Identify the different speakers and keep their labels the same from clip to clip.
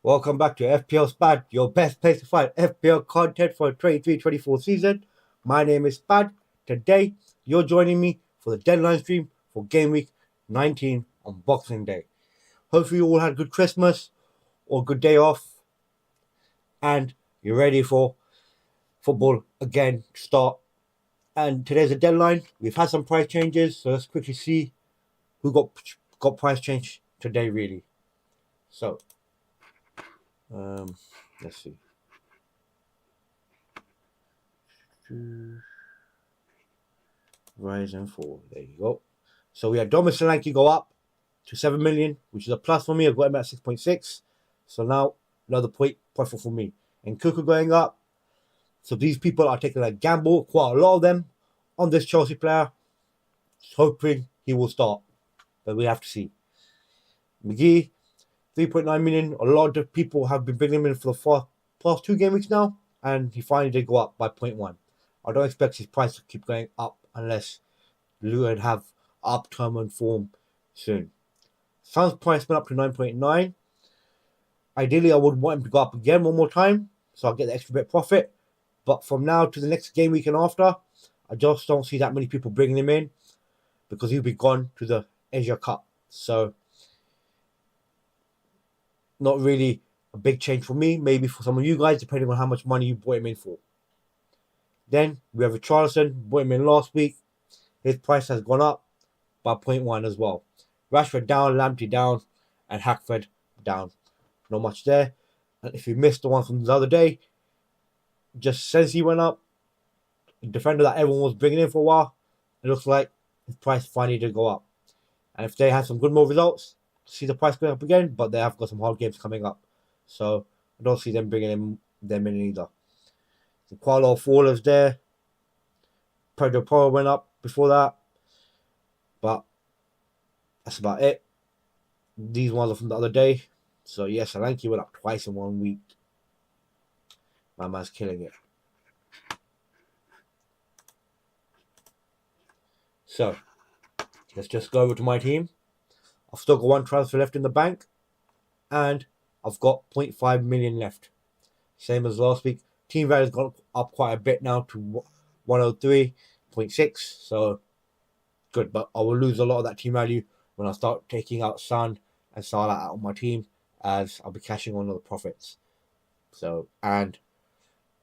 Speaker 1: Welcome back to FPL Spad, your best place to find FPL content for the 23-24 season. My name is Spad. Today, you're joining me for the deadline stream for Gameweek 19 on Boxing Day. Hopefully you all had a good Christmas or a good day off and you're ready for football again to start. And today's a deadline. We've had some price changes, so let's quickly see who got price change today really. So, let's see. Ryzen 4. There you go. So we had Domus Solanke go up to 7 million, which is a plus for me. I've got him at 6.6. So now another point for me. And Kuku going up. So these people are taking a gamble, quite a lot of them, on this Chelsea player, hoping he will start. But we have to see. McGee, 3.9 million. A lot of people have been bringing him in for the past 2 game weeks now, and he finally did go up by 0.1. I don't expect his price to keep going up unless Luton have upturn form soon. Son's price went up to 9.9. Ideally, I would want him to go up again one more time, so I'll get the extra bit profit. But from now to the next game week and after, I just don't see that many people bringing him in because he'll be gone to the Asia Cup. So, not really a big change for me. Maybe for some of you guys, depending on how much money you bought him in for. Then we have a Richarlison, bought him in last week. His price has gone up by 0.1 as well. Rashford down, Lamptey down, and Hackford down. Not much there. And if you missed the one from the other day, just since he went up, the defender that everyone was bringing in for a while, it looks like his price finally did go up. And if they have some good more results, see the price going up again, but they have got some hard games coming up. So I don't see them bringing them in either. So quite a lot of fallers there. Pedro Porro went up before that. But that's about it. These ones are from the other day. So yes, Solanke went up twice in 1 week. My man's killing it. So let's just go over to my team. I've still got 1 transfer left in the bank. And I've got 0.5 million left. Same as last week. Team value's gone up quite a bit now to 103.6. So good. But I will lose a lot of that team value when I start taking out Son and Salah out of my team, as I'll be cashing on all the profits. So, and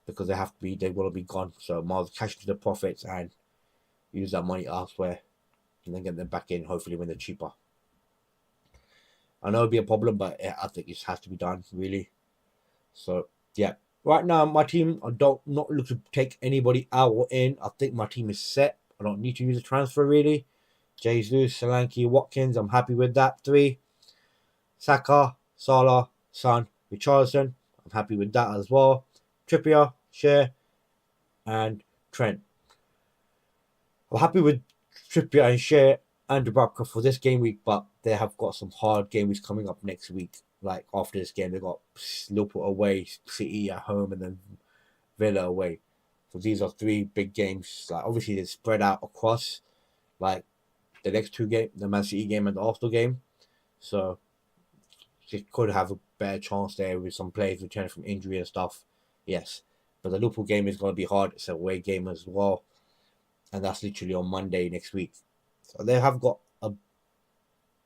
Speaker 1: because they will be gone. So I'll cash into the profits and use that money elsewhere and then get them back in, hopefully when they're cheaper. I know it'll be a problem, but I think it has to be done, really. So, yeah. Right now, my team, I don't not look to take anybody out or in. I think my team is set. I don't need to use a transfer, really. Jesus, Solanke, Watkins, I'm happy with that. 3. Saka, Salah, Son, Richarlison, I'm happy with that as well. Trippier, Share, and Trent. I'm happy with Trippier and Share and Dubravka for this game week, but they have got some hard game weeks coming up next week. Like after this game, they got Liverpool away, City at home, and then Villa away. So these are 3 big games. Like obviously they spread out across, like the next 2 games, the Man City game and the Arsenal game. So they could have a better chance there with some players returning from injury and stuff. Yes, but the Liverpool game is going to be hard. It's a away game as well, and that's literally on Monday next week. So they have got a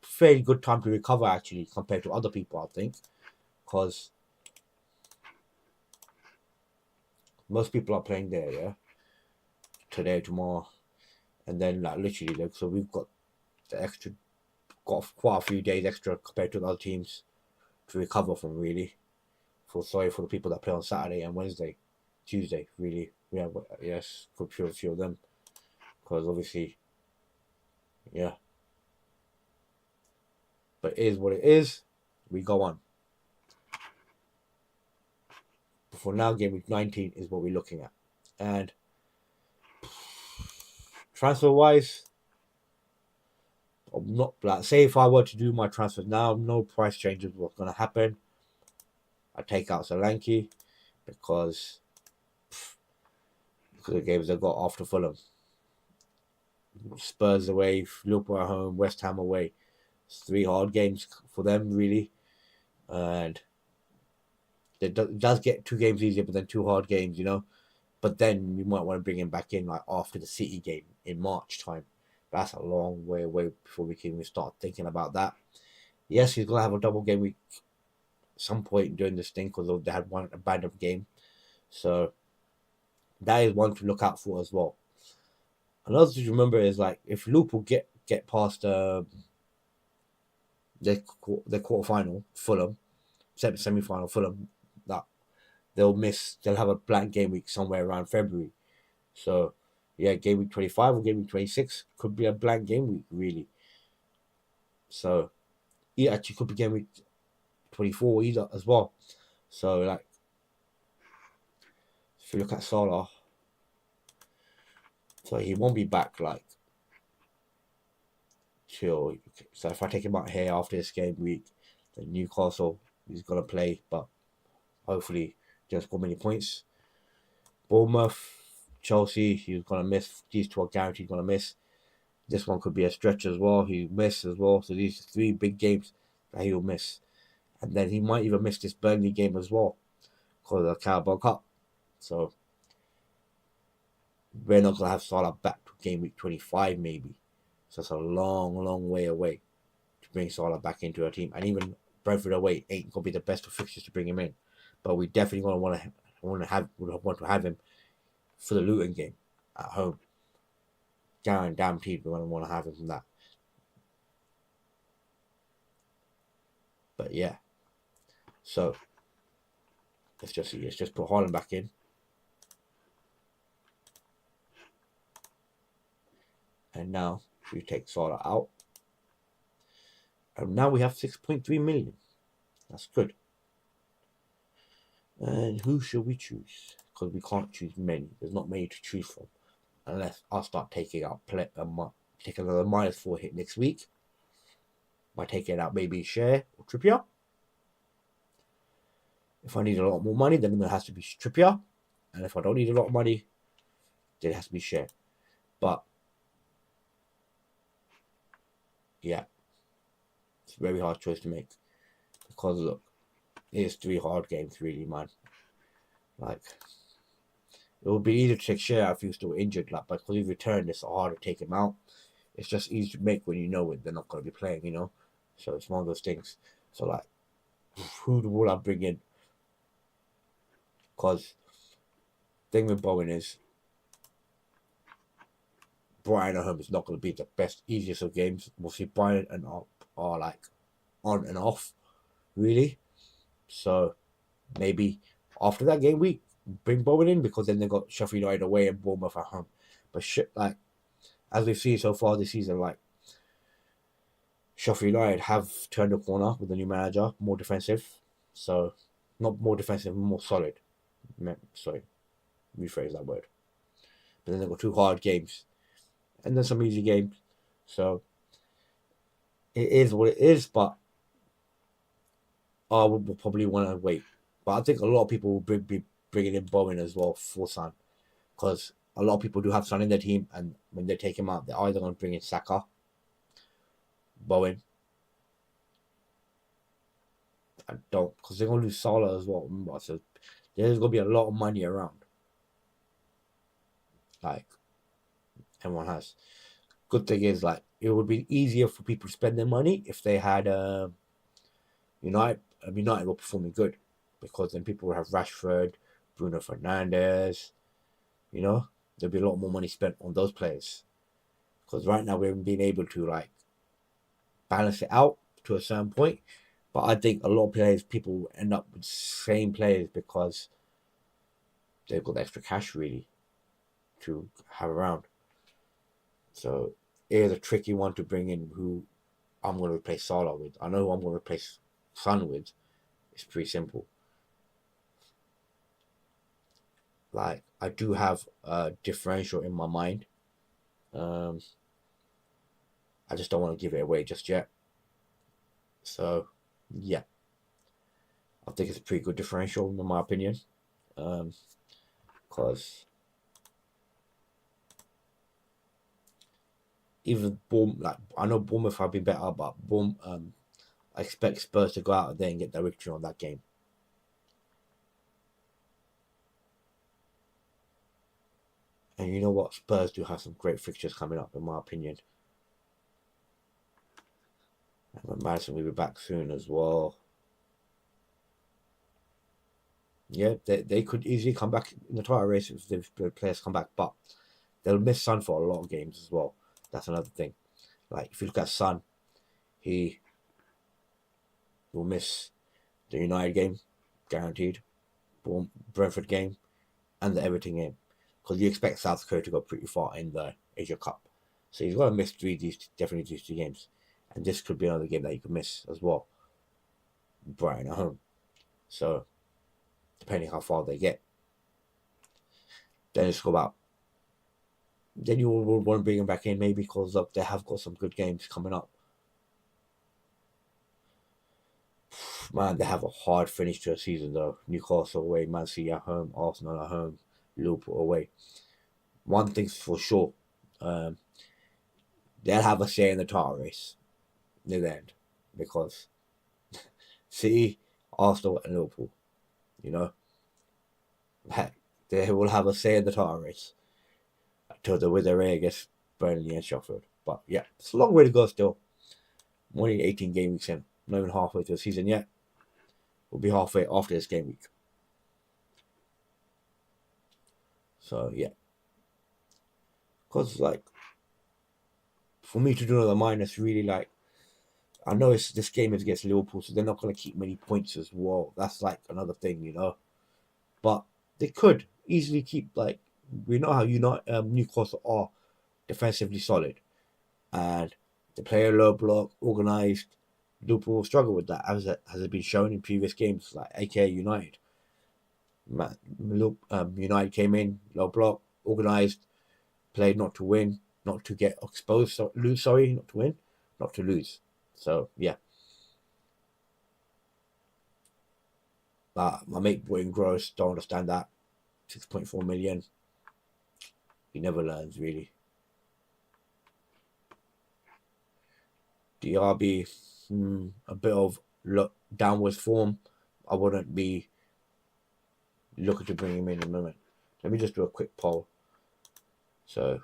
Speaker 1: fairly good time to recover actually compared to other people, I think, because most people are playing there, yeah, today, tomorrow, and then like literally, like, so we've got quite a few days extra compared to the other teams to recover from, really. Sorry for the people that play on Saturday and Wednesday, Tuesday, really. Yeah, yes, for a few of them, because obviously, yeah. But it is what it is. We go on. But for now, game week 19 is what we're looking at. And transfer-wise, I'm not like, say if I were to do my transfers now, no price changes were going to happen. I take out Solanke because the games I got after Fulham. Spurs away, Liverpool at home, West Ham away. It's 3 hard games for them, really. And It does get 2 games easier, but then 2 hard games, you know. But then you might want to bring him back in like after the City game in March time. That's a long way away before we can even start thinking about that. Yes, he's gonna have a double game week some point during this thing because they had one abandoned game. So that is one to look out for as well. Another thing to remember is like if Liverpool get past their quarterfinal, Fulham, semi-final, Fulham, that they'll have a blank game week somewhere around February. So yeah, game week 25 or game week 26 could be a blank game week really. So it actually could be game week 24 either as well. So like if you look at Salah, so he won't be back like till. So if I take him out here after this game week, then Newcastle he's gonna play, but hopefully don't score many points. Bournemouth, Chelsea, he's gonna miss. These two are guaranteed gonna miss. This one could be a stretch as well. He missed as well. So these 3 big games that he will miss, and then he might even miss this Burnley game as well because of the Carabao Cup. So we're not gonna have Salah back to game week 25 maybe. So it's a long way away to bring Salah back into our team, and even Brentford away ain't gonna be the best of fixtures to bring him in. But we definitely gonna want to have him for the Luton game at home. Guaranteed we're gonna want to have him from that. But yeah, so let's just put Haaland back in. And now we take Salah out. And now we have 6.3 million. That's good. And who should we choose? Because we can't choose many. There's not many to choose from. Unless I'll start taking out take another -4 hit next week. By taking out maybe Share or Trippier. If I need a lot more money, then it has to be Trippier. And if I don't need a lot of money, then it has to be Share. But yeah, it's a very hard choice to make. Because look, it's 3 hard games really, man. Like it would be easier to take Share if he was still injured, like, but because he's returned, it's hard to take him out. It's just easy to make when you know they're not going to be playing, you know. So it's one of those things. So like, who will I bring in? Because the thing with Bowen is Brighton at home is not going to be the best, easiest of games. We'll see Brighton and are like on and off, really. So maybe after that game week, bring Bowen in because then they got Sheffield United away and Bournemouth at home. But like as we've seen so far this season, like Sheffield United have turned the corner with the new manager, more defensive. So not more defensive, more solid. Sorry, rephrase that word. But then they've got 2 hard games and then some easy games. So it is what it is, but I would probably want to wait. But I think a lot of people will be bringing in Bowen as well for Son, because a lot of people do have Son in their team, and when they take him out, they're either going to bring in Saka, Bowen. I don't, because they're going to lose Salah as well. Remember, so there's going to be a lot of money around. Like everyone has. Good thing is, like, it would be easier for people to spend their money if they had United. United were performing good, because then people would have Rashford, Bruno Fernandes. You know, there'll be a lot more money spent on those players. Because right now we haven't been able to like balance it out to a certain point. But I think a lot of players, people end up with the same players because they've got the extra cash really to have around. So it is a tricky one to bring in who I'm going to replace Salah with. I know who I'm going to replace Son with. It's pretty simple. Like, I do have a differential in my mind. I just don't want to give it away just yet. So, yeah. I think it's a pretty good differential in my opinion. Because even I know Bournemouth have been better, but I expect Spurs to go out there and get the victory on that game. And you know what? Spurs do have some great fixtures coming up, in my opinion. And Madison will be back soon as well. Yeah, they could easily come back in the title race if the players come back, but they'll miss Son for a lot of games as well. That's another thing. Like, if you look at Son, he will miss the United game, guaranteed, Brentford game, and the Everton game, because you expect South Korea to go pretty far in the Asia Cup. So he's going to miss definitely these 2 games. And this could be another game that you could miss as well. Brighton at home. So, depending how far they get. Then it's about. Then you will want to bring them back in, maybe, because look, they have got some good games coming up. Man, they have a hard finish to the season, though. Newcastle away, Man City at home, Arsenal at home, Liverpool away. One thing's for sure. They'll have a say in the title race near the end, because City, Arsenal, and Liverpool, you know, they will have a say in the title race until the wither against Burnley and Sheffield. But yeah, it's a long way to go still. Only 18 game weeks in, not even halfway through the season yet. We'll be halfway after this game week. So yeah, because like, for me to do another minus, really, like, I know this game is against Liverpool, so they're not going to keep many points as well. That's like another thing, you know. But they could easily keep, like, we know how Newcastle are defensively solid, and they play a low block, organised. Liverpool struggle with that, as it has been shown in previous games, like aka United. United came in, low block, organised, played not to win, not to get exposed, lose, sorry, not to win, not to lose. So, yeah. My mate Wayne Gross, don't understand that. 6.4 million. He never learns, really. DRB, a bit of downwards form. I wouldn't be looking to bring him in a moment. Let me just do a quick poll. So,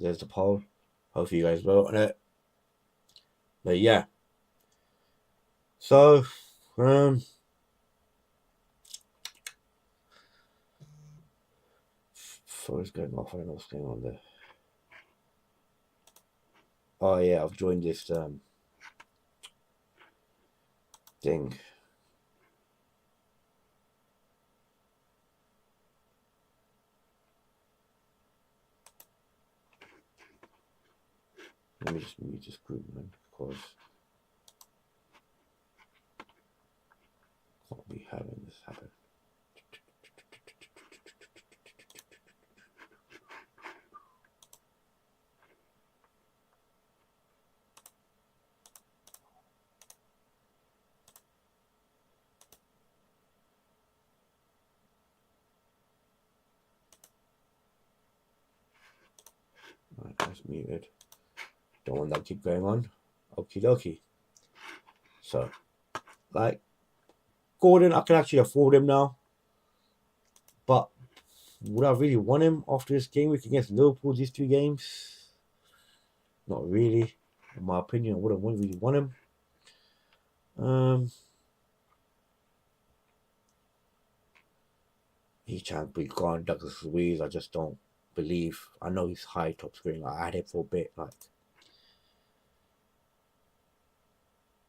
Speaker 1: there's the poll. Hopefully you guys vote on it. But yeah. So, phone's going off. I don't know what's going on there. Oh yeah, I've joined this thing. Let me just mute this group, man, because I can't be having this happen. Right, that's muted. Don't want that to keep going on. Okie dokie. So, like, Gordon, I can actually afford him now. But would I really want him after this game week against Liverpool, these 2 games? Not really. In my opinion, I wouldn't really want him. He can't be gone. Douglas Luiz, I just don't believe. I know he's high top scoring. I had it for a bit, like,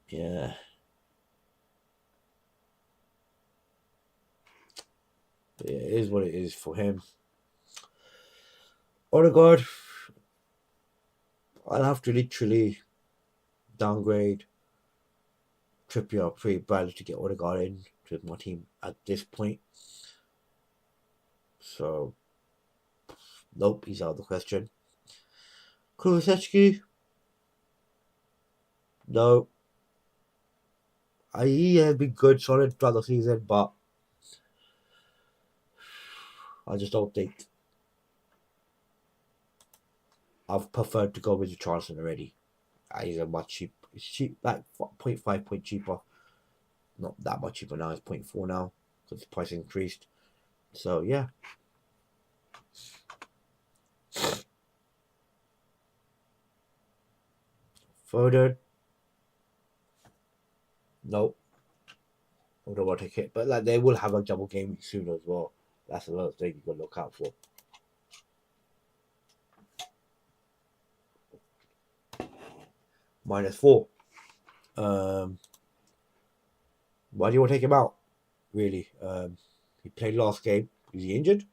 Speaker 1: yeah. It is what it is for him. Odegaard, I'll have to literally downgrade Trippier pretty badly to get Odegaard in to my team at this point. So, nope, he's out of the question. Kulusevski, no. He has been good, solid throughout the season, but I just don't think I've preferred to go with Richarlison already. He's a much cheap. It's cheap, like 0.5 point cheaper. Not that much cheaper now. It's 0.4 now because the price increased. So yeah. Foden. Nope. I don't want to take it. But like they will have a double game soon as well. That's another thing you gotta look out for. -4. Why do you want to take him out? Really? He played last game. Is he injured?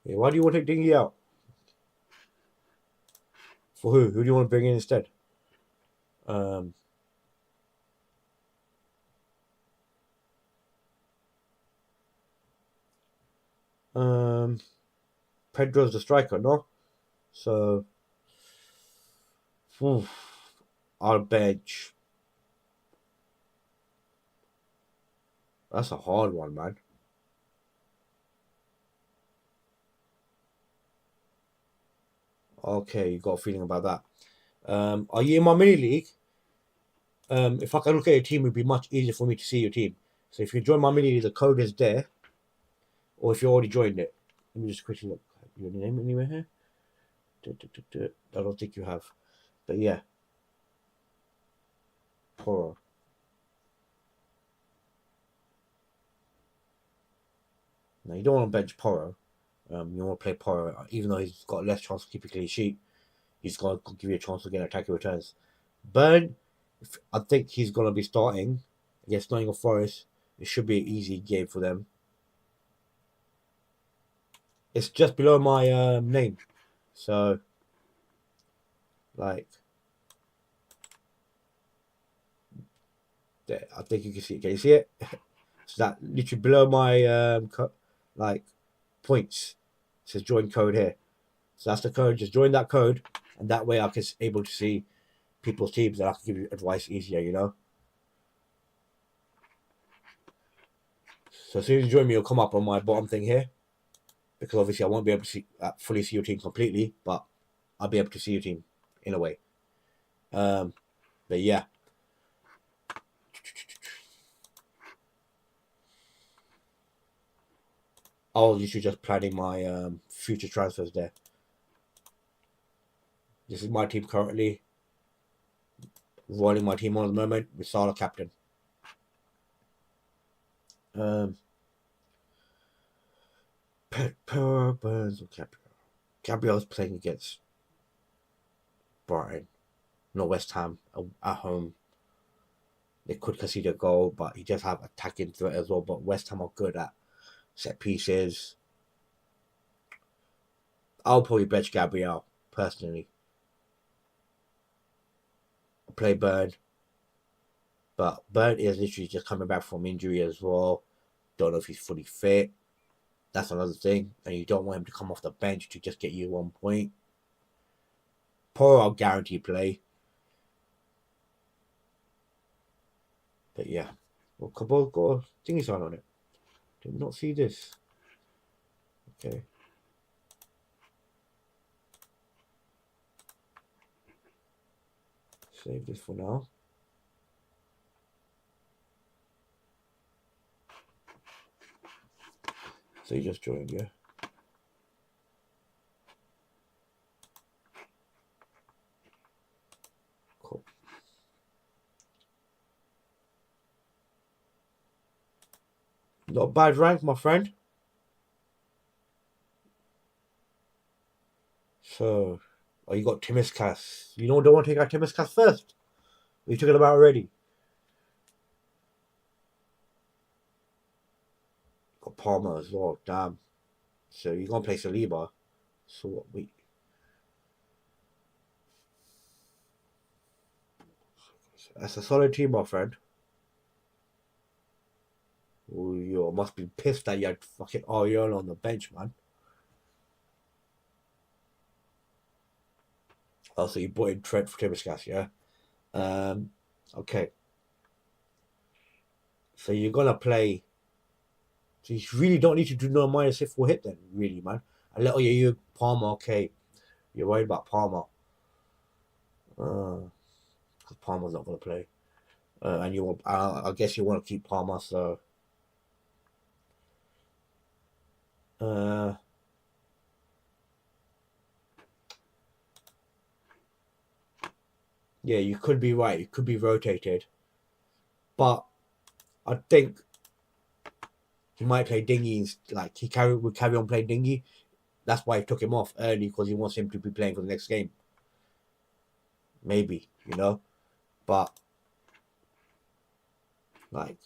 Speaker 1: Yeah, why do you want to take Dingy out? For who? Who do you want to bring in instead? Pedro's the striker, no? So, I'll bench. That's a hard one, man. Okay, you got a feeling about that. Are you in my mini league? If I can look at your team, it would be much easier for me to see your team. So if you join my mini league, the code is there. Or if you already joined it. Let me just quickly look. Your name anywhere here? I don't think you have. But yeah. Poro. Now you don't want to bench Poro. You want to play Poro, even though he's got less chance to keep a clean sheet. He's going to give you a chance to get attacking returns. Burn, I think he's going to be starting against Nottingham Forest. It should be an easy game for them. It's just below my name. So, like, there, I think you can see it. Can you see it? So that literally below my points. It says join code here. So that's the code. Just join that code, and that way I can able to see people's teams and I can give you advice easier. You know. So as soon as you join me, it'll come up on my bottom thing here, because obviously I won't be able to see fully see your team completely, but I'll be able to see your team in a way. But yeah. I was literally just planning my future transfers there. This is my team currently. Rolling my team on at the moment with Salah captain. Burns or Gabriel. Gabriel's playing against Brighton, not West Ham at home. They could concede a goal, but he does have attacking threat as well. But West Ham are good at set pieces. I'll probably bench Gabriel personally. I'll play Burn, but Burn is literally just coming back from injury as well. Don't know if he's fully fit. That's another thing, and you don't want him to come off the bench to just get you 1 point. Poor, I'll guarantee play. But yeah, well, Cabal got a thingy sign on it. Did not see this. Okay. Save this for now. So you just joined, yeah? Cool. Not a bad rank, my friend. So, oh, you got Timiskas. You don't want to take out Timiskas first. We took it about already. Got Palmer as well. Damn. So you're gonna play Saliba. So what we? That's a solid team, my friend. Oh, you must be pissed that you had fucking Ariel on the bench, man. Oh, so you brought in Trent for Timiskas, yeah? Okay. So you're gonna play. So you really don't need to do no minus hit for hit then, really, man. A little you Palmer, okay. You're worried about Palmer. Because Palmer's not gonna play. And you want, I guess you want to keep Palmer, so yeah, you could be right. It could be rotated, but I think he might play Dingy. Like would carry on playing Dingy. That's why he took him off early because he wants him to be playing for the next game. Maybe, but like,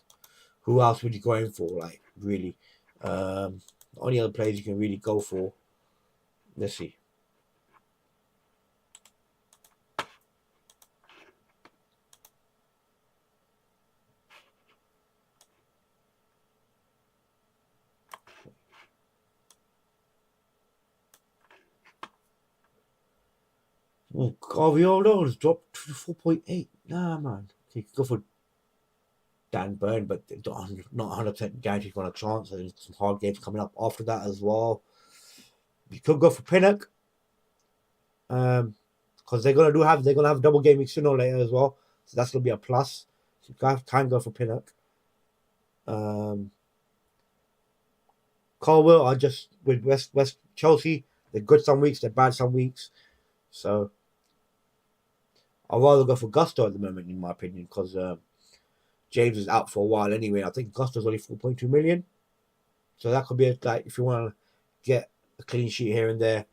Speaker 1: who else would you go in for? Like, really, the only other players you can really go for. Let's see. Oh, Gaviolo has dropped to 4.8. Nah, man. You could go for Dan Burn, but not 100% guaranteed on a chance. There's some hard games coming up after that as well. You could go for Pinnock, because they're gonna have double game week sooner or later as well. So that's gonna be a plus. So you can go for Pinnock. Colwell are just with West Chelsea. They're good some weeks, they're bad some weeks. So I'd rather go for Gusto at the moment, in my opinion, because James is out for a while anyway. I think Gusto's only 4.2 million. So that could be like if you want to get a clean sheet here and there.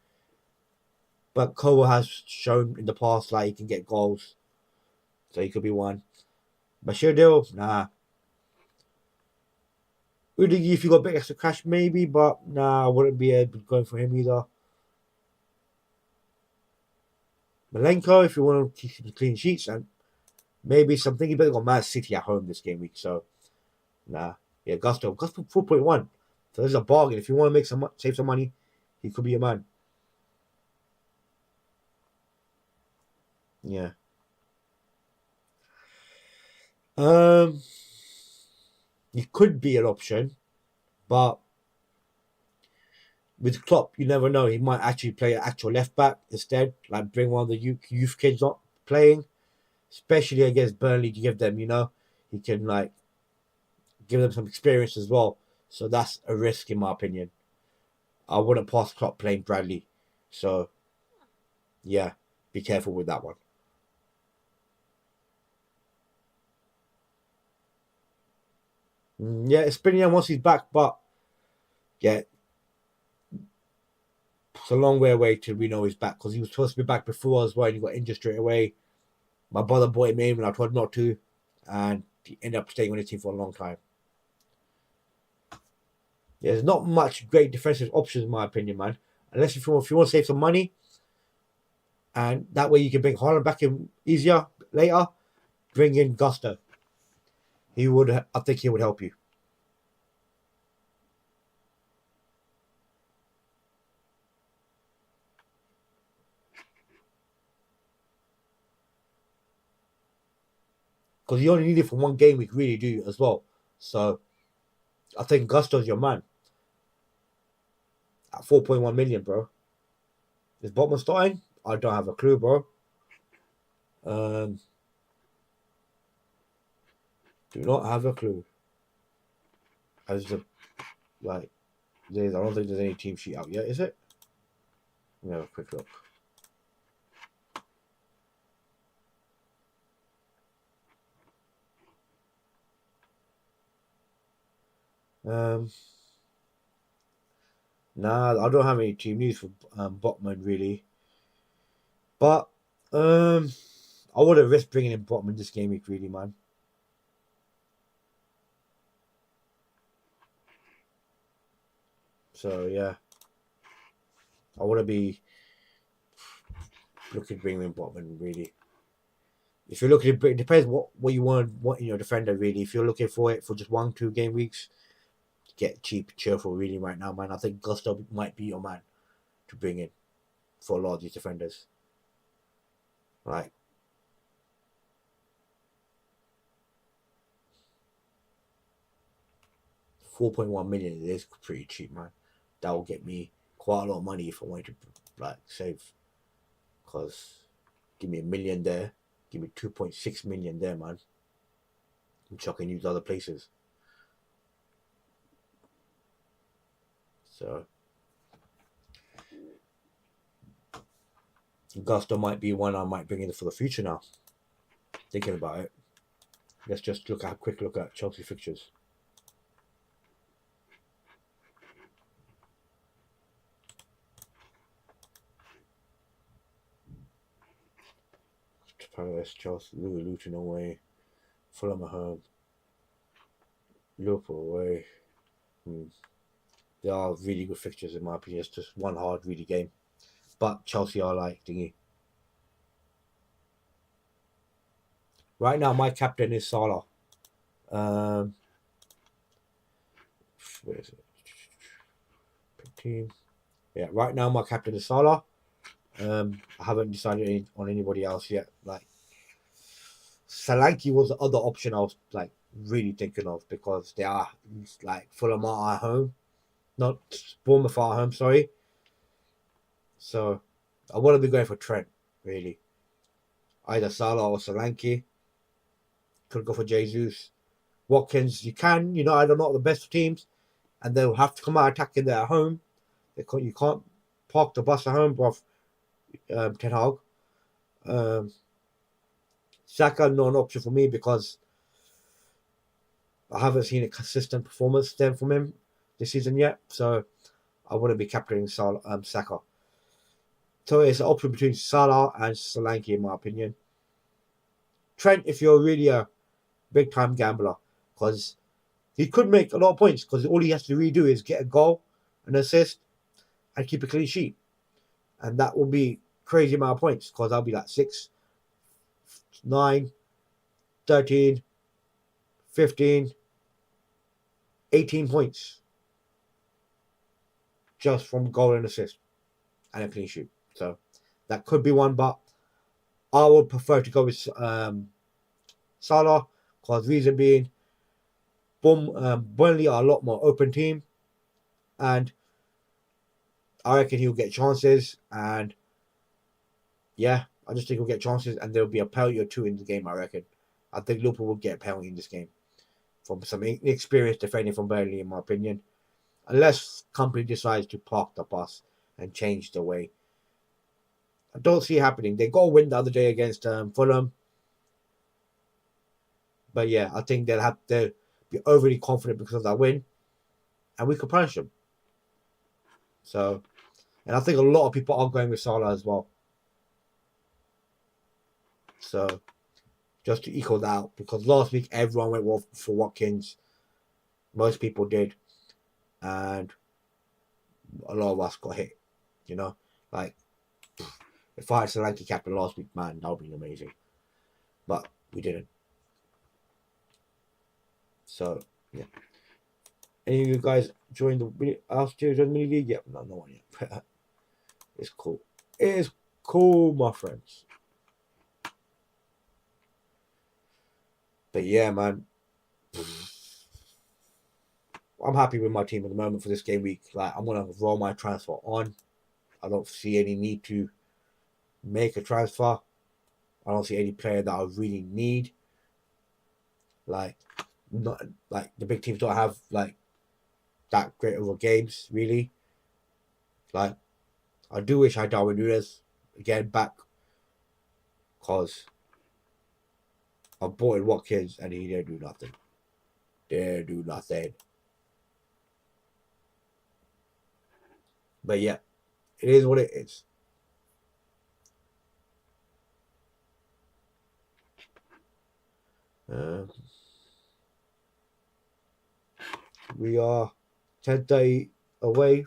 Speaker 1: But Colwell has shown in the past like he can get goals. So he could be one. Bashir Dill, nah. Udigi, if you got a bit extra cash, maybe, but nah, I wouldn't be going for him either. Malenko, if you want to keep the clean sheets, and maybe something. You better got Man City at home this game week, so nah. Yeah, Gusto 4.1. So there's a bargain. If you want to save some money, he could be a man. Yeah. He could be an option, but with Klopp, you never know. He might actually play an actual left back instead, like bring one of the youth kids not playing, especially against Burnley to give them, he can like give them some experience as well. So that's a risk in my opinion. I wouldn't pass Klopp playing Bradley. So yeah, be careful with that one. Yeah, it's Spinian once he's back, but yeah, it's a long way away till we know he's back because he was supposed to be back before as well and he got injured straight away. My brother brought him in when I told him not to, and he ended up staying on his team for a long time. Yeah, there's not much great defensive options in my opinion, man. Unless if you want to save some money, and that way you can bring Haaland back in easier later, bring in Gusto. I think he would help you. Because you only need it for one game week, really do as well. So I think Gusto's your man. At 4.1 million, bro. Is Botman starting? I don't have a clue, bro. Do not have a clue. As the like, I don't think there's any team sheet out yet, is it? Let me have a quick look. Nah, I don't have any team news for Botman really. But I would have risked bringing in Bottom in this game week, really, man. So yeah, I want to be looking to bring in Bottom, really. If you're looking to, it depends what you want in your defender, really. If you're looking for it for just 1-2 game weeks, get cheap, cheerful, really, right now, man. I think Gusto might be your man to bring in for a lot of these defenders. Right. $4.1 million is pretty cheap, man. That will get me quite a lot of money if I wanted to save. Because give me $1 million there, give me 2.6 million there, man. Which I can use other places. So Gusto might be one I might bring in for the future now. Thinking about it. Let's just look at a quick look at Chelsea fixtures. Palace, Chelsea, Luton away, Fulham at home, Liverpool away. They are really good fixtures in my opinion. It's just one hard, really game. But Chelsea are like thingy. Right now, my captain is Salah. Where is it? Team. Yeah, right now my captain is Salah. I haven't decided on anybody else yet. Like Solanke was the other option I was like really thinking of because they are like Fulham are at home, not Bournemouth are at home. Sorry. So I want to be going for Trent really. Either Salah or Solanke. Could go for Jesus. Watkins, you can. Either not the best teams, and they'll have to come out attacking there at home. You can't park the bus at home, bruv. Ten Hag. Saka not an option for me because I haven't seen a consistent performance then from him this season yet. So I wouldn't be captaining Saka. So it's an option between Salah and Solanke in my opinion. Trent, if you're really a big time gambler, because he could make a lot of points because all he has to redo is get a goal, an assist, and keep a clean sheet. And that will be crazy amount of points because that'll be like 6, 9, 13, 15, 18 points just from goal and assist and a clean sheet. So that could be one, but I would prefer to go with Salah because reason being, Burnley are a lot more open team, and I reckon he'll get chances. And yeah, I just think he'll get chances, and there'll be a penalty or two in the game. I reckon. I think Liverpool will get a penalty in this game from some inexperienced defending from Burnley, in my opinion, unless company decides to park the bus and change the way. I don't see it happening. They got a win the other day against Fulham. But yeah, I think they'll be overly confident because of that win. And we could punish them. So, and I think a lot of people are going with Salah as well. So, just to equal that out. Because last week everyone went for Watkins. Most people did. And a lot of us got hit. Like, if I had Solanke captain last week, man, that would be amazing. But we didn't. So, yeah. Any of you guys joined the mini league yet? No one yet. It's cool. It's cool, my friends. But yeah, man. I'm happy with my team at the moment for this game week. Like, I'm gonna roll my transfer on. I don't see any need to make a transfer. I don't see any player that I really need. Like, not like the big teams don't have like that great over games, really. Like, I do wish I had Darwin Núñez again back, cause I bought in Watkins and he didn't do nothing. Didn't do nothing. But yeah, it is what it is. We are 10:30 away,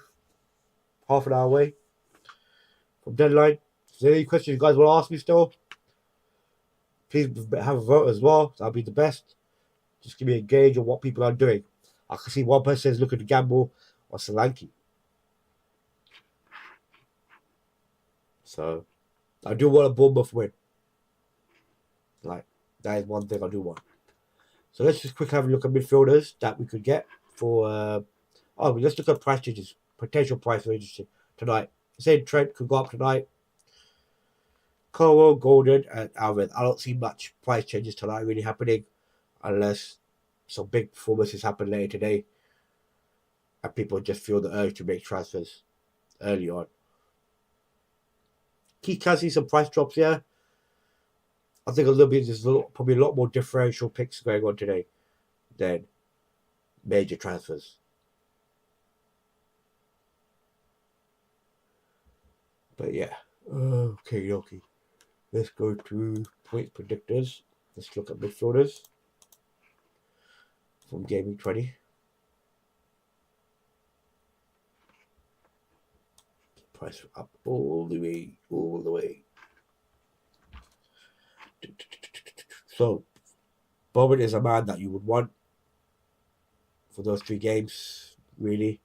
Speaker 1: half an hour away from deadline. If there's any questions you guys want to ask me still, please have a vote as well. That'll be the best. Just give me a gauge of what people are doing. I can see one person is looking to gamble on Solanke. So I do want a Bournemouth win. Like, that is one thing I do want. So let's just quickly have a look at midfielders that we could get for. Let's look at price changes, potential price ranges tonight. Say Trent could go up tonight. Colwell, Golden, and Alvin. I don't see much price changes tonight really happening unless some big performances happen later today and people just feel the urge to make transfers early on. Key can see some price drops here. I think there's probably a lot more differential picks going on today than major transfers. But yeah, okay. Let's go to point predictors. Let's look at midfielders from Gameweek 20. Price up all the way. So, Bowen is a man that you would want for those 3 games, really.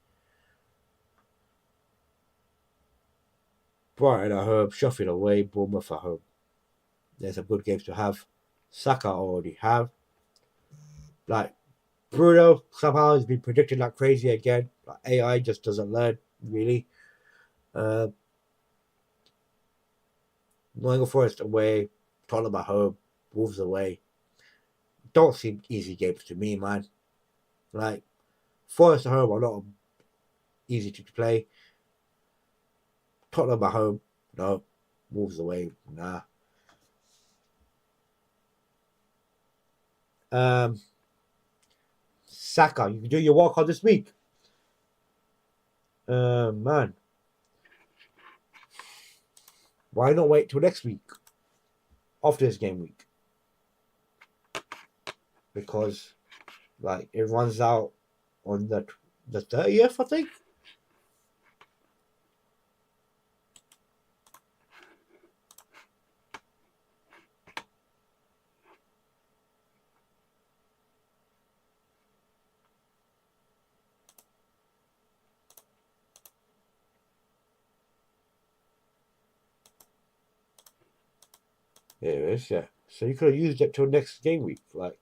Speaker 1: Brighton at home, Sheffield away, Bournemouth at home. There's some good games to have. Saka already have. Like, Bruno somehow has been predicted like crazy again. Like, AI just doesn't learn, really. Nottingham Forest away, Tottenham at home, Wolves away. Don't seem easy games to me, man. Like, Forest at home are not easy to play. Tottenham at home, no. Wolves away, nah. Saka, you can do your walk on this week. Man. Why not wait till next week? After this game week. Because, like, it runs out on the 30th, I think. There it is, yeah. So you could have used it till next game week, like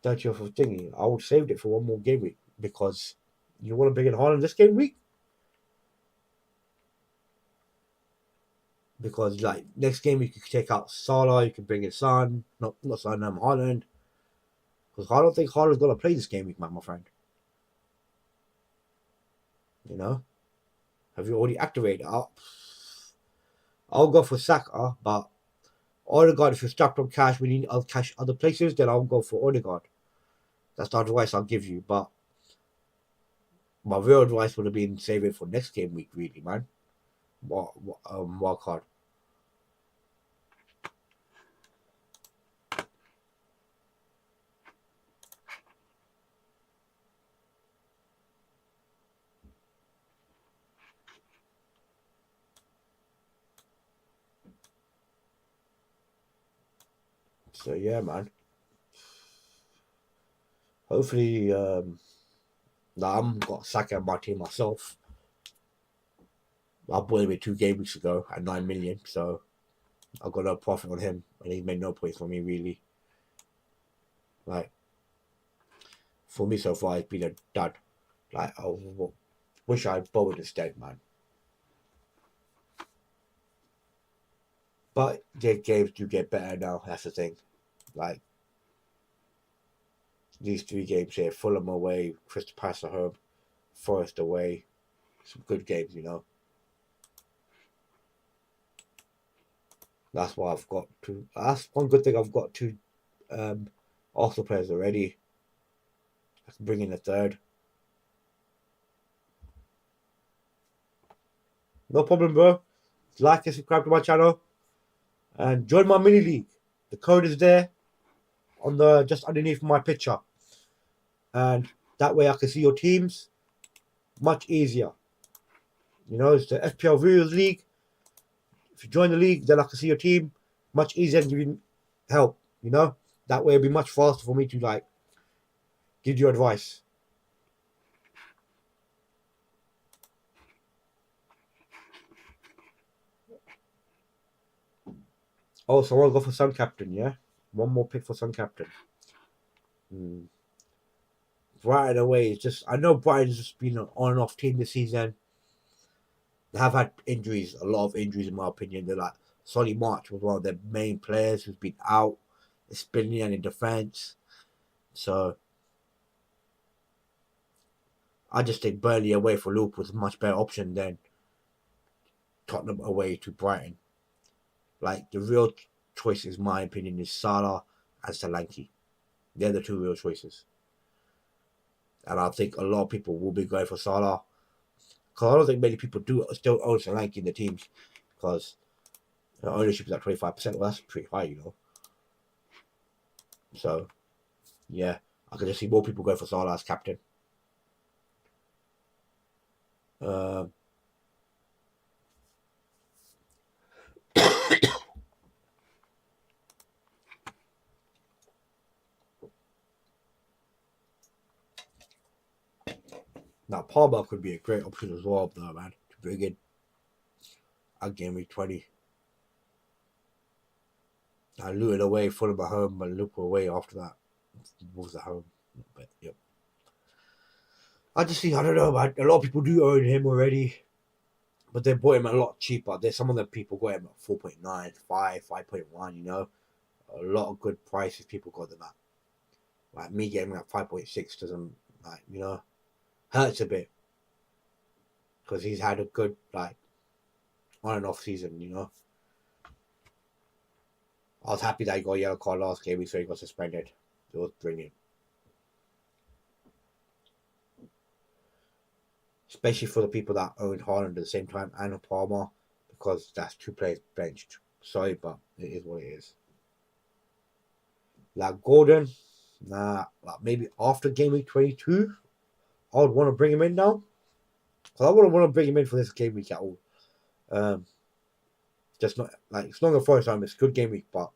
Speaker 1: 30th of thingy. I would have saved it for one more game week because you want to bring in Haaland this game week? Because, like, next game week you can take out Salah, you can bring in Son, not Son, Haaland. Because I don't think Haaland's going to play this game week, man, my friend. You know? Have you already activated it? I'll go for Saka, but Odegaard, if you're strapped on cash, we need cash other places, then I'll go for Odegaard. That's the advice I'll give you, but my real advice would have been save it for next game week, really, man. Wild card. So yeah, man. Hopefully, I'm got Saka on my team myself. I bought him 2 game weeks ago at 9 million, so I got no profit on him, and he made no points for me, really. Like, for me so far, it's been a dud. Like, I wish I had Bowen instead, man. But their games do get better now, that's the thing. Like, these 3 games here, Fulham away, Crystal Palace at home, Forest away. Some good games, you know. That's why I've got 2. That's one good thing. I've got 2 Arsenal players already. I can bring in a third. No problem, bro. Like and subscribe to my channel. And join my mini league. The code is there. on the just underneath my picture, and that way I can see your teams much easier. You know, it's the FPL Viewers League. If you join the league, then I can see your team much easier and give you help. You know, that way it'll be much faster for me to like give you advice. Oh, so I'll go for Sun Captain, yeah? One more pick for Sun Captain. Brighton away is just, I know Brighton's just been an on and off team this season. They have had injuries, a lot of injuries in my opinion. They're like, Solly March was one of their main players who's been out, spinning and in defence. So I just think Burnley away for Liverpool is a much better option than Tottenham away to Brighton. Like, the real choices, in my opinion, is Salah and Solanke. They're the two real choices. And I think a lot of people will be going for Salah. Because I don't think many people do still own Solanke in the teams. Because ownership is at 25%. Well, that's pretty high, you know. So, yeah. I can just see more people go for Salah as captain. Now, Palmer could be a great option as well, though, man, to bring in at Gameweek 20. And Luton away, Fulham at home, and Liverpool away after that. Wolves at home. But, yep. I just think, I don't know, man. A lot of people do own him already, but they bought him a lot cheaper. There's some of the people got him at 4.9, 5, 5.1, you know. A lot of good prices people got them at. Like, me getting him at 5.6 doesn't, like, you know, hurts a bit. Because he's had a good, like, on and off season, you know. I was happy that he got a yellow card last game, so he got suspended. It was brilliant. Especially for the people that own Haaland at the same time and Palmer, because that's two players benched. Sorry, but it is what it is. Like Gordon, nah, like maybe after game week 22, I would want to bring him in now. Because I wouldn't want to bring him in for this game week at all. Just not like it's not the first time. It's a good game week, but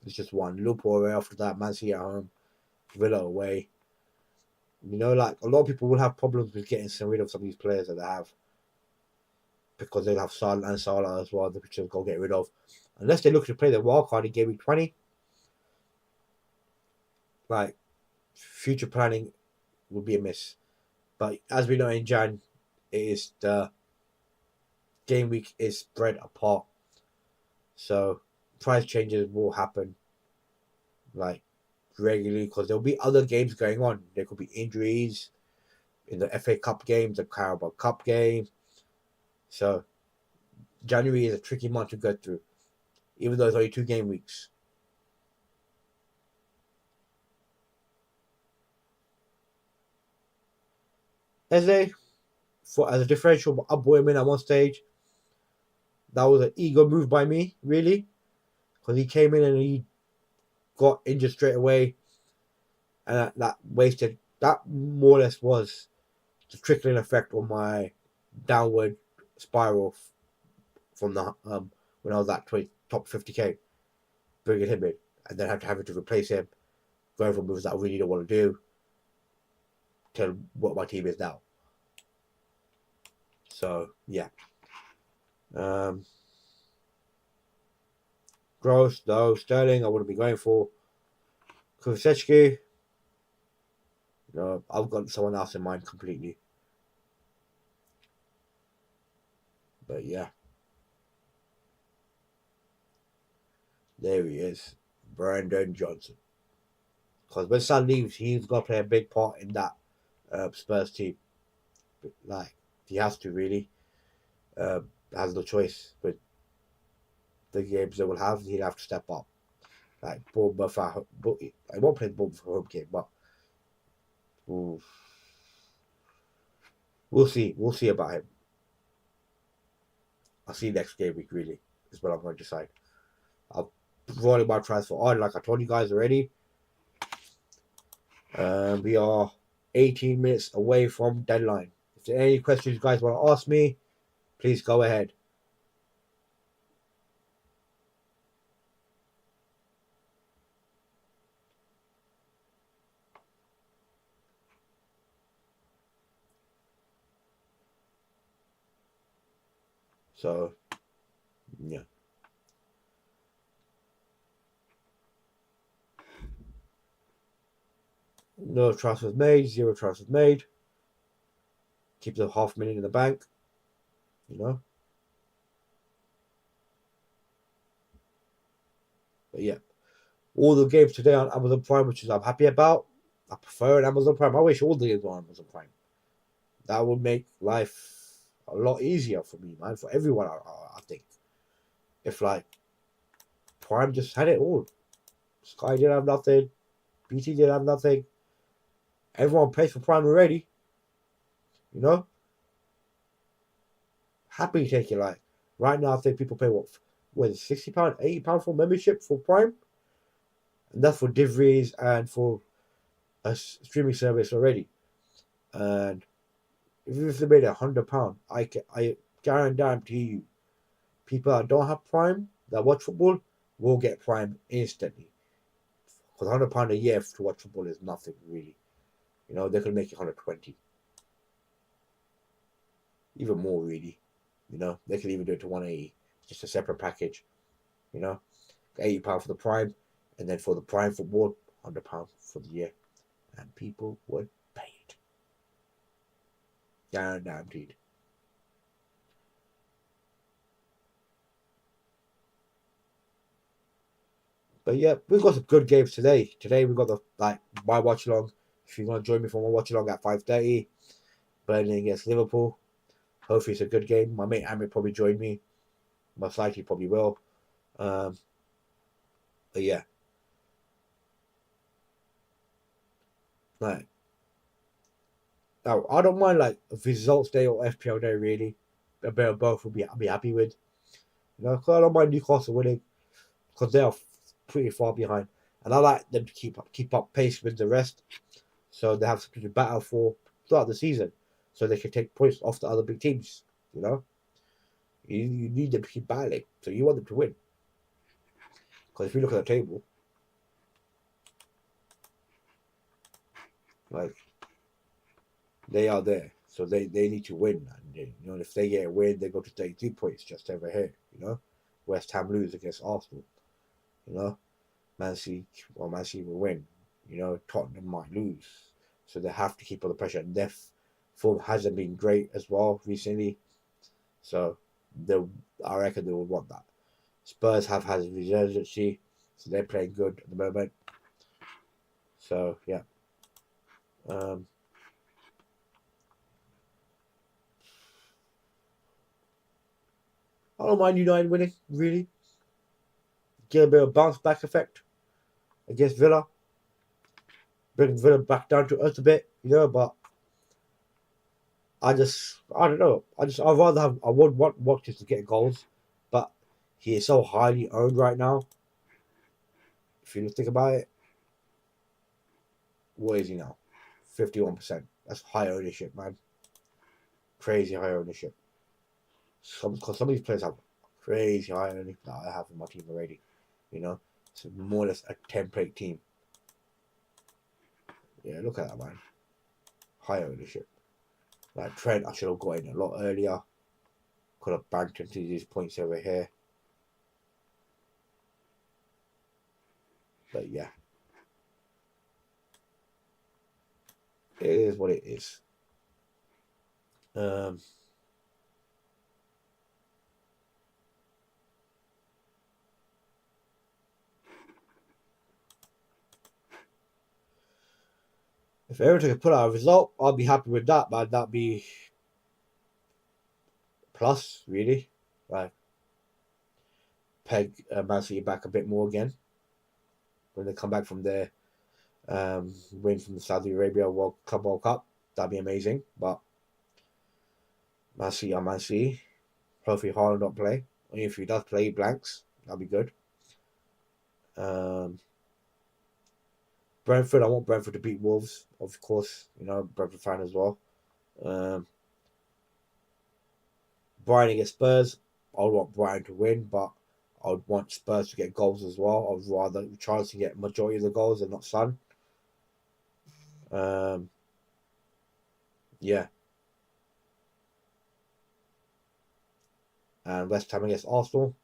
Speaker 1: it's just one. Liverpool away after that, Man City at home, Villa away. You know, like a lot of people will have problems with getting rid of some of these players that they have because they'll have Salah and Salah as well, which they'll go get rid of. Unless they look to play the wild card in game week 20, like future planning would be a miss. But as we know in Jan, it is the game week is spread apart. So price changes will happen like regularly because there'll be other games going on. There could be injuries in the FA Cup games, the Carabao Cup game. So January is a tricky month to go through, even though it's only 2 game weeks. Eze, as a differential, I bought him in at one stage. That was an ego move by me, really, because he came in and he got injured straight away, and that wasted. That more or less was the trickling effect on my downward spiral from the when I was at top 50k, bringing him in, and then having to replace him, going from moves that I really don't want to do, to what my team is now. So yeah. Gross, no. Sterling, I wouldn't be going for. Kulisevsky, no, I've got someone else in mind completely. But yeah. There he is. Brandon Johnson. Because when Son leaves, he's got to play a big part in that Spurs team. Like, he has to, really. Has no choice. But the games they will have, he'll have to step up. Like, Bournemouth, I won't play Bournemouth for home game, but we'll see. We'll see about him. I'll see next game week, really, is what I'm going to decide. I'll rolling my transfer on, like I told you guys already. We are 18 minutes away from deadline. If there are any questions you guys want to ask me, please go ahead. So, yeah. No transfers made, 0 transfers made. Keep the $500,000 in the bank, you know. But yeah, all the games today on Amazon Prime, which is I'm happy about. I prefer an Amazon Prime. I wish all the games were on Amazon Prime. That would make life a lot easier for me, man, for everyone. I think if like Prime just had it all. Sky didn't have nothing. BT didn't have nothing. Everyone pays for Prime already. You know, happy to take it. Like right now, I think people pay what is it, £60, £80 for membership for Prime, and that's for deliveries and for a streaming service already. And if they made £100, I guarantee you, people that don't have Prime that watch football will get Prime instantly. Because £100 a year to watch football is nothing really. You know, they could make it 120, even more really. You know, they could even do it to 180, just a separate package. You know, £80 for the Prime, and then for the Prime football, £100 for the year, and people would pay it. Guaranteed. But yeah, we've got some good games today. Today we've got my watch along. If you want to join me for my watch along at 5:30, Burnley against Liverpool. Hopefully it's a good game. My mate Amit probably join me. Most likely probably will. But yeah. Right. Now I don't mind like results day or FPL day really. A bit of both I'll be happy with. You know, 'cause I don't mind Newcastle winning because they are pretty far behind. And I like them to keep up pace with the rest. So they have something to battle for throughout the season. So they can take points off the other big teams. You know? You need them to keep battling. So you want them to win. Because if you look at the table, like they are there. So they need to win. And you know, if they get a win, they go to 32 points just over here, you know. West Ham lose against Arsenal. You know. Man City will win. You know, Tottenham might lose. So they have to keep all the pressure. And their form hasn't been great as well recently. So I reckon they will want that. Spurs have had a resurgency, so they're playing good at the moment. So yeah. I don't mind United winning, really. Get a bit of bounce back effect against Villa. Bring Villa back down to earth a bit, you know, but I don't know. I would want Watkins to get goals, but he is so highly owned right now. If you think about it, what is he now? 51%. That's high ownership, man. Crazy high ownership. Because some of these players have crazy high ownership that I have in my team already. You know, it's more or less a template team. Yeah, look at that, man. High ownership. Like Trent, I should have got in a lot earlier. Could have banked into these points over here. But yeah. It is what it is. If Everton could put out a result, I'll be happy with that, but that'd be plus, really. Like, peg Man City back a bit more again when they come back from their win from the Saudi Arabia Club World Cup. That'd be amazing. But Man City are Man City. Hopefully Haaland don't play. Only if he does play, he blanks. That'd be good. Brentford, I want Brentford to beat Wolves, of course. You know, Brentford fan as well. Brighton against Spurs, I would want Brighton to win, but I would want Spurs to get goals as well. I'd rather Charles to get majority of the goals and not Son. Yeah. And West Ham against Arsenal.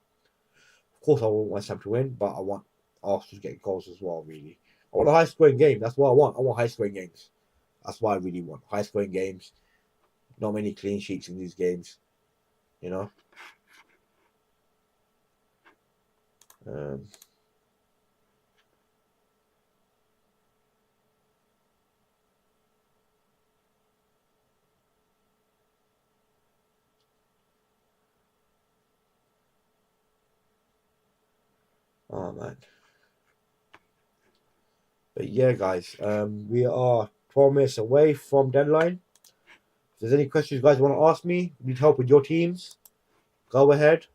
Speaker 1: Of course, I want West Ham to win, but I want Arsenal to get goals as well, really. I want a high scoring game. That's what I want. I want high scoring games. That's what I really want. High scoring games. Not many clean sheets in these games. You know? Oh, man. But yeah, guys, we are 12 minutes away from deadline. If there's any questions you guys want to ask me, need help with your teams, go ahead.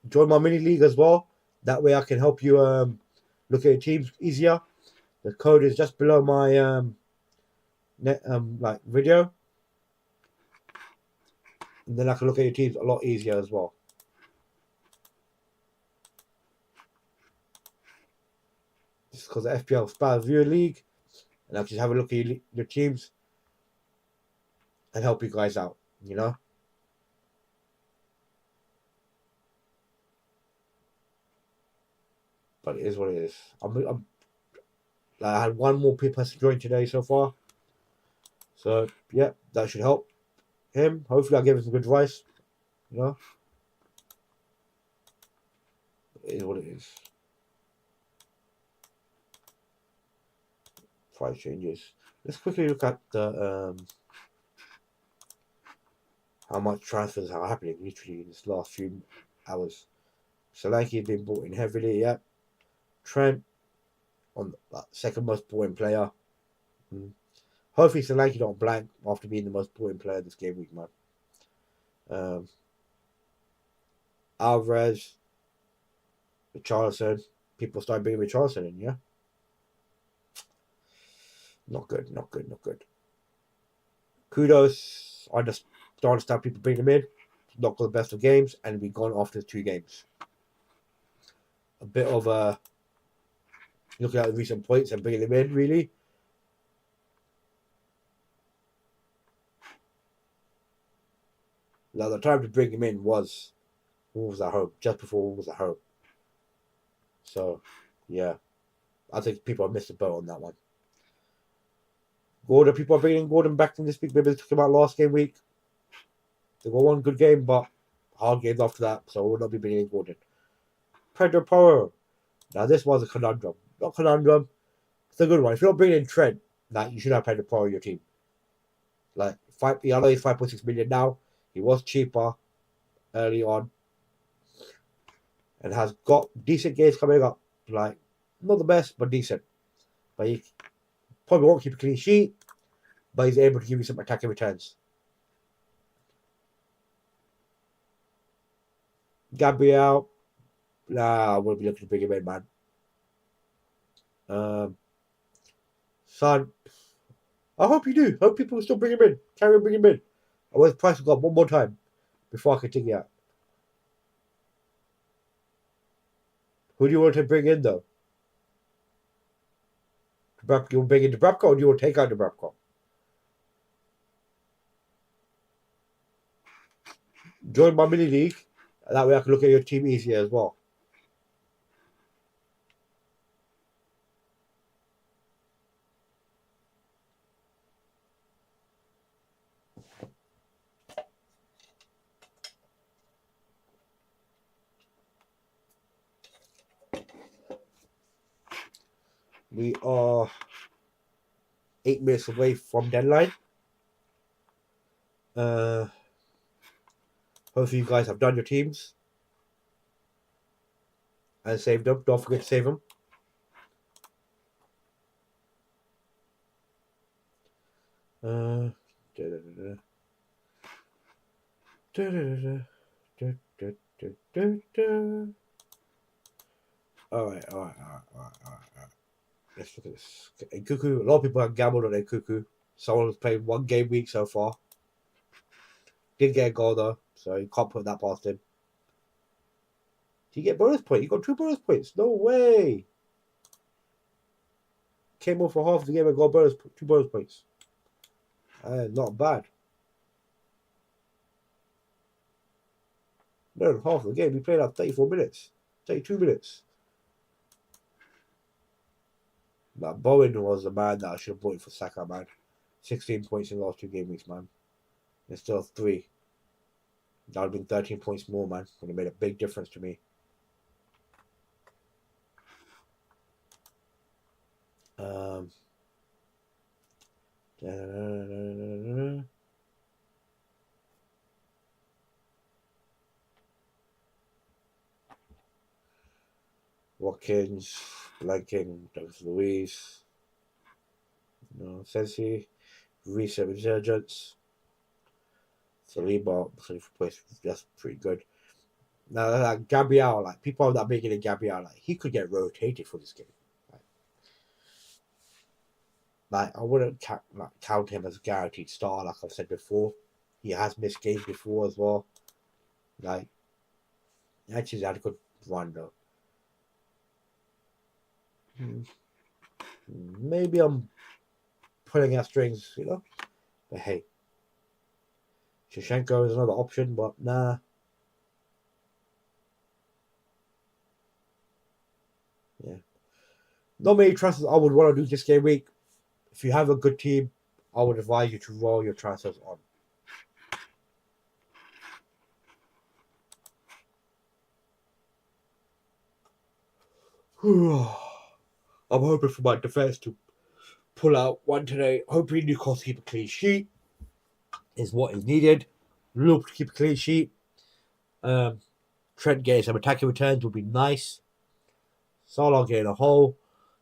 Speaker 1: Join my mini league as well. That way I can help you look at your teams easier. The code is just below my video. And then I can look at your teams a lot easier as well. Just because the FPL Spaz Viewer League. And I can just have a look at your teams and help you guys out, you know? But it is what it is. I had one more person join today so far. So, yeah, that should help him. Hopefully I'll give him some good advice, you know? It is what it is. Price changes. Let's quickly look at the how much transfers are happening literally in this last few hours. Solanke has been bought in heavily, yeah. Trent on the second most bought in player. Hopefully Solanke don't blank after being the most bought in player this game week, man. Alvarez, Richarlison. People start bringing Richarlison in, yeah. Not good, not good, not good. Kudos. I just don't understand people bring him in. Not got the best of games, and be gone after 2 games. A bit of looking at the recent points and bringing him in, really. Now, the time to bring him in was Wolves at home, just before Wolves at home. So, yeah, I think people have missed the boat on that one. Gordon, people are bringing Gordon back in this week. Maybe they took him out last game week. They got one good game, but hard games after that, so we'll not be bringing in Gordon. Pedro Porro. Now, this was a conundrum. Not conundrum. It's a good one. If you're not bringing in Trent, you should have Pedro Porro in your team. I know he's 5.6 million now. He was cheaper early on and has got decent games coming up. Not the best, but decent. But he probably won't keep a clean sheet, but he's able to give you some attacking returns. Gabriel, I wouldn't be looking to bring him in, man. Son, I hope you do. Hope people will still bring him in. Carry on, bring him in. I want his price to go up one more time before I can take it out. Who do you want to bring in, though? You want to bring in Dubravka, or do you want to take out Dubravka? Join my mini league. That way I can look at your team easier as well. We are 8 minutes away from deadline. Hopefully you guys have done your teams and saved them. Don't forget to save them. Alright. Let's look at this. Cuckoo. A lot of people have gambled on Cuckoo. Someone has played one game week so far. Did get a goal though, so you can't put that past him. Did you get bonus point? You got 2 bonus points. No way. Came off for half the game and got 2 bonus points. Not bad. No, half the game. We played like 34 minutes. 32 minutes. But Bowen was the man that I should have bought for Saka, man. 16 points in the last 2 game weeks, man. And still 3. That would have been 13 points more, man. Would have made a big difference to me. Watkins, Blanking, Douglas Luiz, Sensi, Reset Resurgence, Saliba, that's pretty good. Now, like Gabriel, like people that making it Gabriel, like he could get rotated for this game. Like I wouldn't count him as a guaranteed star, like I've said before. He has missed games before as well. Like, actually, had a good run though. Maybe I'm pulling out strings, But hey, Shevchenko is another option, but nah. Yeah. Not many transfers I would want to do this game week. If you have a good team, I would advise you to roll your transfers on. I'm hoping for my defense to pull out one today. Hoping Newcastle keep a clean sheet is what is needed. Liverpool to keep a clean sheet. Trent getting some attacking returns would be nice. Salah getting a hole.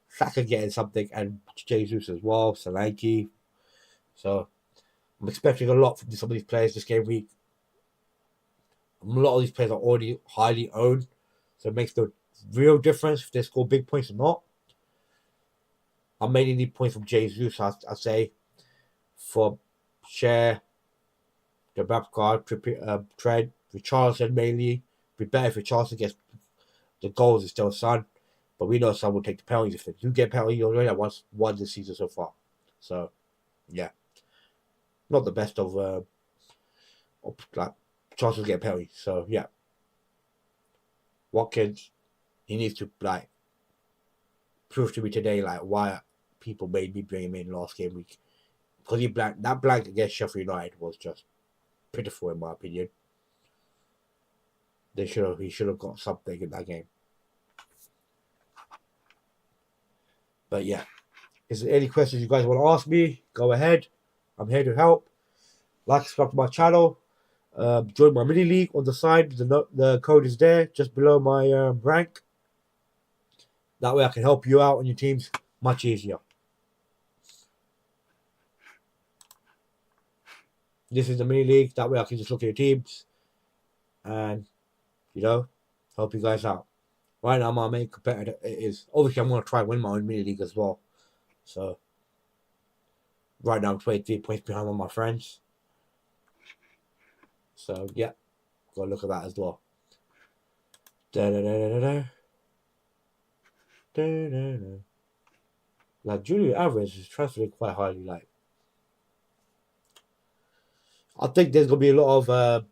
Speaker 1: Saka getting something, and Jesus as well. Solanke. So I'm expecting a lot from some of these players this game week. A lot of these players are already highly owned, so it makes no real difference if they score big points or not. I mainly need points from Jesus, I'd say, for Share, the Babcock, Trent, Richarlison mainly. It'd be better if Richarlison gets the goals instead of Son, but we know Son will take the penalties. If they do get penalties, you only have one this season so far. So, yeah. Not the best of like chances to get penalties. So, yeah. Watkins, he needs to prove to me today why people made me bring him in last game week, because that blank against Sheffield United was just pitiful in my opinion. He should have got something in that game. But yeah, is there any questions you guys want to ask me? Go ahead. I'm here to help. Subscribe to my channel. Join my mini league on the side. The code is there just below my rank. That way I can help you out on your teams much easier. This is the mini league. That way I can just look at your teams and, help you guys out. Right now, my main competitor is, obviously, I'm going to try and win my own mini league as well. So, right now, I'm 23 points behind on my friends. So, yeah, go look at that as well. Julian Alvarez is transferring quite highly. I think there's going to be a lot of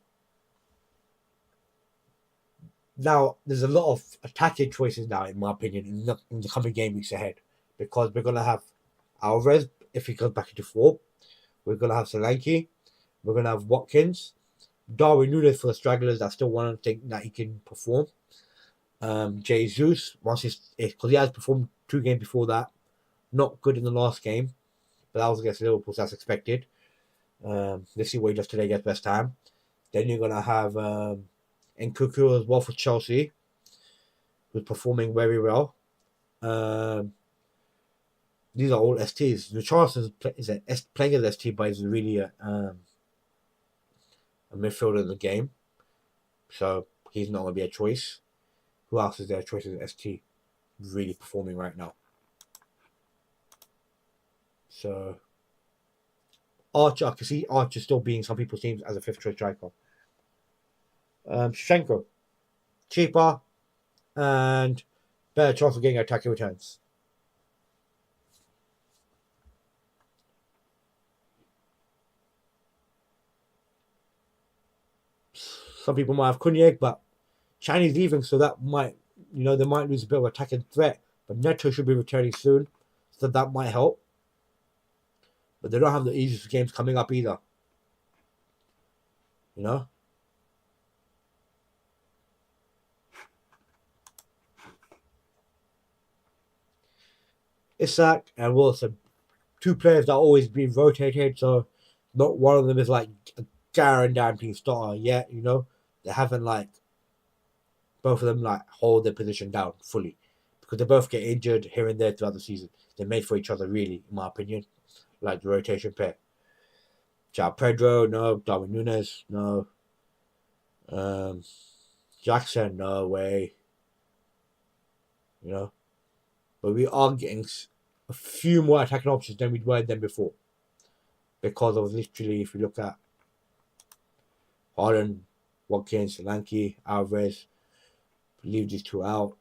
Speaker 1: now there's a lot of attacking choices now, in my opinion, in the coming game weeks ahead, because we're going to have Alvarez if he goes back into form. We're going to have Solanke. We're going to have Watkins. Darwin Núñez for the stragglers that still want to think that he can perform. Jesus, because he has performed 2 games before that. Not good in the last game, but that was against Liverpool, so that's expected. Let's see what he does today against West Ham. Then you're going to have Nkunku as well for Chelsea, who's performing very well. These are all STs. Richarlison is playing as ST, but he's really a midfielder in the game. So he's not going to be a choice. Who else is there? Choice as ST really performing right now. So Archer, I can see Archer still being some people's teams as a 5th choice striker. Shenko, cheaper and better chance of getting attacking returns. Some people might have Kunyeg, but Chinese leaving, so that might, they might lose a bit of attacking threat. But Neto should be returning soon, so that might help. But they don't have the easiest games coming up either. Isak and Wilson, 2 players that are always being rotated, so not one of them is like a guaranteed starter yet, They haven't both of them hold their position down fully. Because they both get injured here and there throughout the season. They're made for each other, really, in my opinion. Like the rotation pair. João Pedro, no. Darwin Núñez, no. Jackson, no way. But we are getting a few more attacking options than we were then before. Because of literally, if you look at Haaland, Watkins, Solanke, Alvarez, leave these 2 out.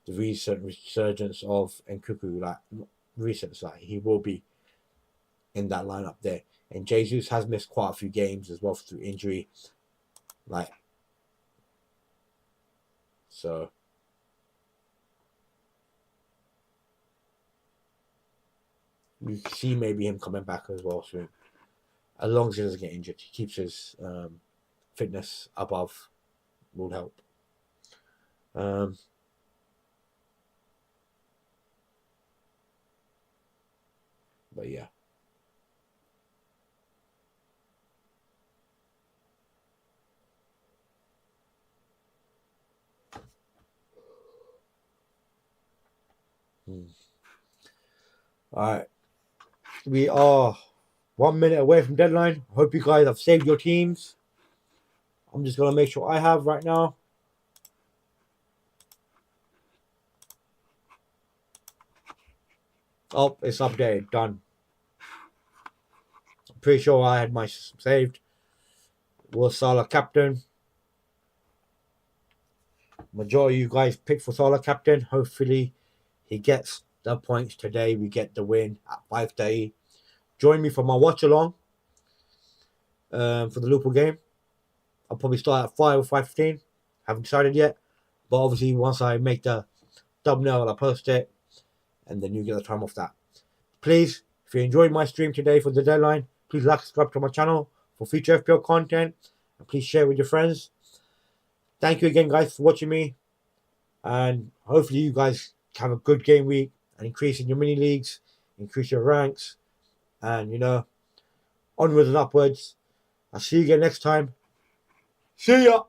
Speaker 1: The recent resurgence of Nkunku, he will be in that lineup there. And Jesus has missed quite a few games as well through injury. So you see maybe him coming back as well soon. As long as he doesn't get injured, he keeps his fitness above, will help. But yeah. Alright. We are 1 minute away from deadline. Hope you guys have saved your teams. I'm just going to make sure I have right now. Oh, it's updated. Done. I'm pretty sure I had my saved. Will Salah captain. Majority of you guys picked for Salah captain. Hopefully he gets the points today. We get the win at 5:30. Join me for my watch along for the Liverpool game. I'll probably start at 5 or 5:15. Haven't decided yet. But obviously once I make the thumbnail, I'll post it. And then you get the time off that. Please, if you enjoyed my stream today for the deadline, please like and subscribe to my channel for future FPL content. And please share with your friends. Thank you again, guys, for watching me. And hopefully you guys have a good game week and increase in your mini leagues, increase your ranks, and onwards and upwards. I'll see you again next time. See ya!